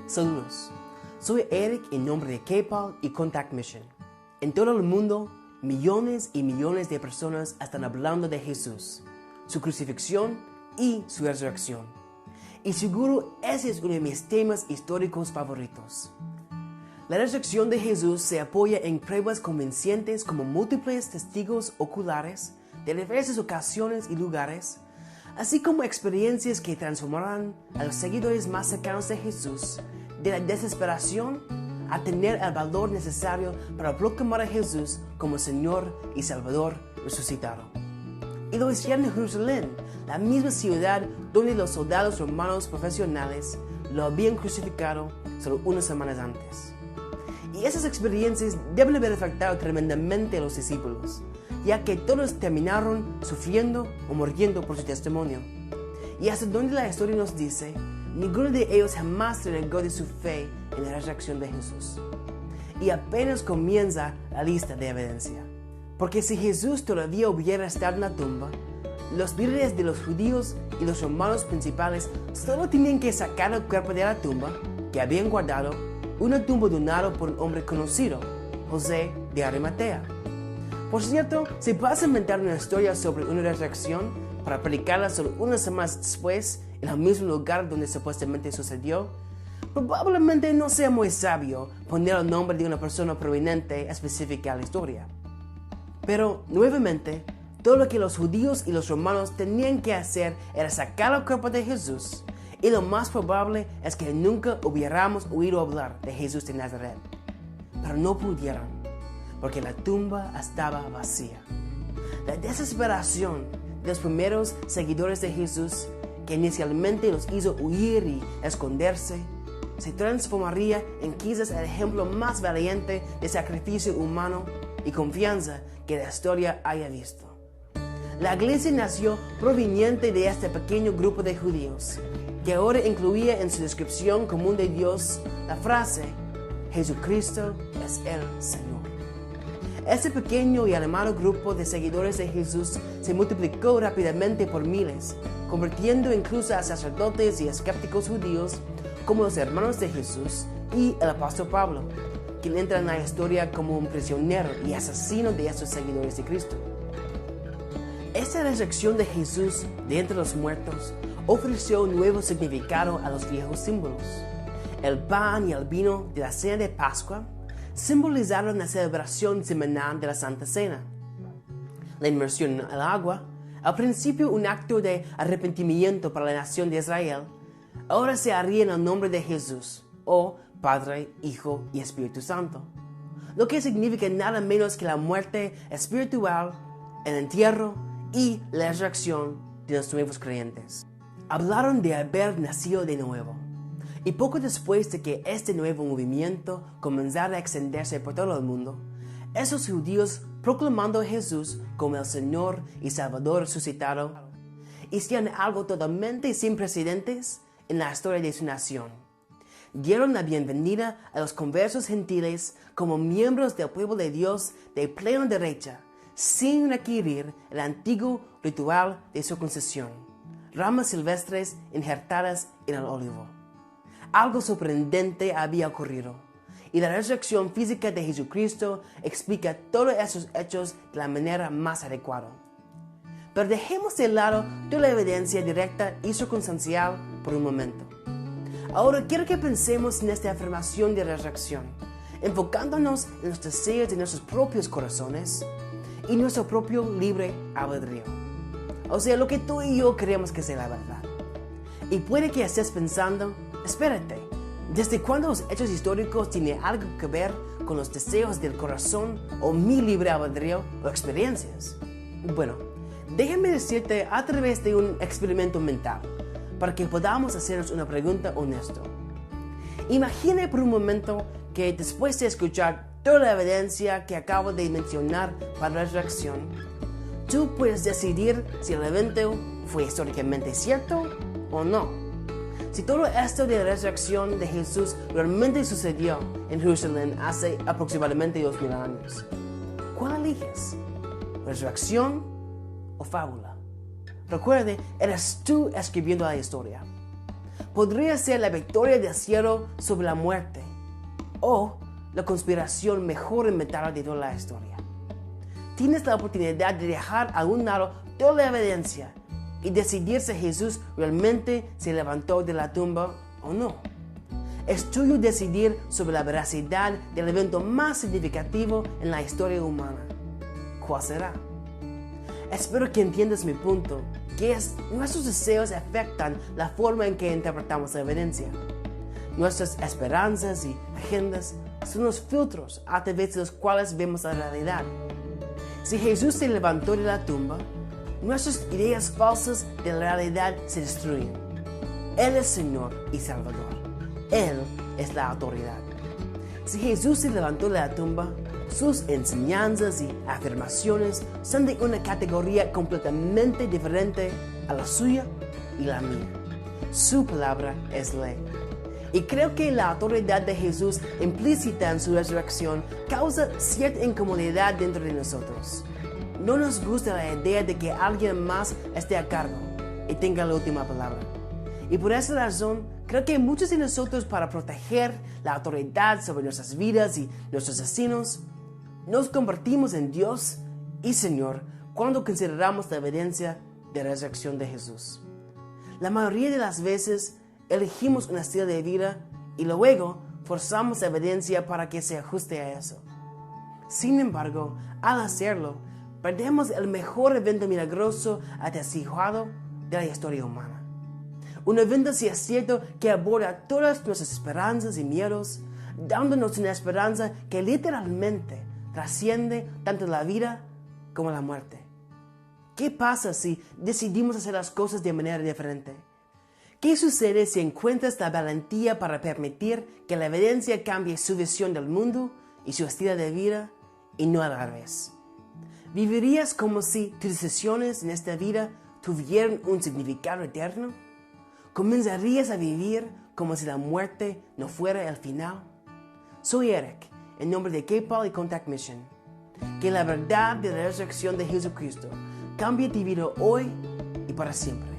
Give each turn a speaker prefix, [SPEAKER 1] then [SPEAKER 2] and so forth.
[SPEAKER 1] Saludos, soy Eric en nombre de K-Pal y Contact Mission. En todo el mundo, millones y millones de personas están hablando de Jesús, su crucifixión y su resurrección. Y seguro ese es uno de mis temas históricos favoritos. La resurrección de Jesús se apoya en pruebas convincentes como múltiples testigos oculares de diversas ocasiones y lugares, así como experiencias que transformarán a los seguidores más cercanos de Jesús de la desesperación a tener el valor necesario para proclamar a Jesús como Señor y Salvador resucitado. Y lo hicieron en Jerusalén, la misma ciudad donde los soldados romanos profesionales lo habían crucificado solo unas semanas antes. Y esas experiencias deben haber afectado tremendamente a los discípulos, ya que todos terminaron sufriendo o muriendo por su testimonio. Y hasta donde la historia nos dice, ninguno de ellos jamás renegó de su fe en la resurrección de Jesús. Y apenas comienza la lista de evidencia. Porque si Jesús todavía hubiera estado en la tumba, los líderes de los judíos y los romanos principales solo tenían que sacar el cuerpo de la tumba que habían guardado, una tumba donada por un hombre conocido, José de Arimatea. Por cierto, si vas a inventar una historia sobre una resurrección para predicarla solo unas semanas después en el mismo lugar donde supuestamente sucedió, probablemente no sea muy sabio poner el nombre de una persona prominente específica a la historia. Pero, nuevamente, todo lo que los judíos y los romanos tenían que hacer era sacar el cuerpo de Jesús, y lo más probable es que nunca hubiéramos oído hablar de Jesús de Nazaret. Pero no pudieron, porque la tumba estaba vacía. La desesperación de los primeros seguidores de Jesús, que inicialmente los hizo huir y esconderse, se transformaría en quizás el ejemplo más valiente de sacrificio humano y confianza que la historia haya visto. La iglesia nació proveniente de este pequeño grupo de judíos, que ahora incluía en su descripción común de Dios la frase, Jesucristo es el Señor. Este pequeño y animado grupo de seguidores de Jesús se multiplicó rápidamente por miles, convirtiendo incluso a sacerdotes y escépticos judíos como los hermanos de Jesús y el apóstol Pablo, quien entra en la historia como un prisionero y asesino de estos seguidores de Cristo. Esta resurrección de Jesús de entre los muertos ofreció un nuevo significado a los viejos símbolos. El pan y el vino de la cena de Pascua simbolizaron la celebración semanal de la Santa Cena. La inmersión en el agua, al principio un acto de arrepentimiento para la nación de Israel, ahora se haría en el nombre de Jesús, o Padre, Hijo y Espíritu Santo, lo que significa nada menos que la muerte espiritual, el entierro y la resurrección de los nuevos creyentes. Hablaron de haber nacido de nuevo. Y poco después de que este nuevo movimiento comenzara a extenderse por todo el mundo, esos judíos, proclamando a Jesús como el Señor y Salvador resucitado, hicieron algo totalmente sin precedentes en la historia de su nación. Dieron la bienvenida a los conversos gentiles como miembros del pueblo de Dios de pleno derecho, sin requerir el antiguo ritual de circuncisión, ramas silvestres injertadas en el olivo. Algo sorprendente había ocurrido, y la resurrección física de Jesucristo explica todos esos hechos de la manera más adecuada. Pero dejemos de lado toda la evidencia directa y circunstancial por un momento. Ahora quiero que pensemos en esta afirmación de resurrección, enfocándonos en los deseos de nuestros propios corazones y nuestro propio libre albedrío. O sea, lo que tú y yo creemos que sea la verdad. Y puede que estés pensando, espérate, ¿desde cuándo los hechos históricos tienen algo que ver con los deseos del corazón o mi libre albedrío o experiencias? Bueno, déjame decirte a través de un experimento mental, para que podamos hacernos una pregunta honesta. Imagina por un momento que después de escuchar toda la evidencia que acabo de mencionar para la resurrección, tú puedes decidir si el evento fue históricamente cierto o no. Si todo esto de la resurrección de Jesús realmente sucedió en Jerusalén hace aproximadamente 2000 años, ¿cuál eliges? ¿Resurrección o fábula? Recuerde, eres tú escribiendo la historia. Podría ser la victoria del cielo sobre la muerte o la conspiración mejor inventada de toda la historia. Tienes la oportunidad de dejar a un lado toda la evidencia y decidir si Jesús realmente se levantó de la tumba o no. Es tuyo decidir sobre la veracidad del evento más significativo en la historia humana. ¿Cuál será? Espero que entiendas mi punto, que nuestros deseos afectan la forma en que interpretamos la evidencia. Nuestras esperanzas y agendas son los filtros a través de los cuales vemos la realidad. Si Jesús se levantó de la tumba, nuestras ideas falsas de la realidad se destruyen. Él es Señor y Salvador. Él es la autoridad. Si Jesús se levantó de la tumba, sus enseñanzas y afirmaciones son de una categoría completamente diferente a la suya y la mía. Su palabra es ley. Y creo que la autoridad de Jesús implícita en su resurrección causa cierta incomodidad dentro de nosotros. No nos gusta la idea de que alguien más esté a cargo y tenga la última palabra. Y por esa razón, creo que muchos de nosotros, para proteger la autoridad sobre nuestras vidas y nuestros destinos, nos convertimos en Dios y Señor cuando consideramos la evidencia de la resurrección de Jesús. La mayoría de las veces elegimos un estilo de vida y luego forzamos la evidencia para que se ajuste a eso. Sin embargo, al hacerlo, perdemos el mejor evento milagroso atestiguado de la historia humana. Un evento, si es cierto, que aborda todas nuestras esperanzas y miedos, dándonos una esperanza que literalmente trasciende tanto la vida como la muerte. ¿Qué pasa si decidimos hacer las cosas de manera diferente? ¿Qué sucede si encuentras la valentía para permitir que la evidencia cambie su visión del mundo y su estilo de vida y no al revés? ¿Vivirías como si tus decisiones en esta vida tuvieran un significado eterno? ¿Comenzarías a vivir como si la muerte no fuera el final? Soy Eric, en nombre de K-Paul y Contact Mission. Que la verdad de la resurrección de Jesucristo cambie tu vida hoy y para siempre.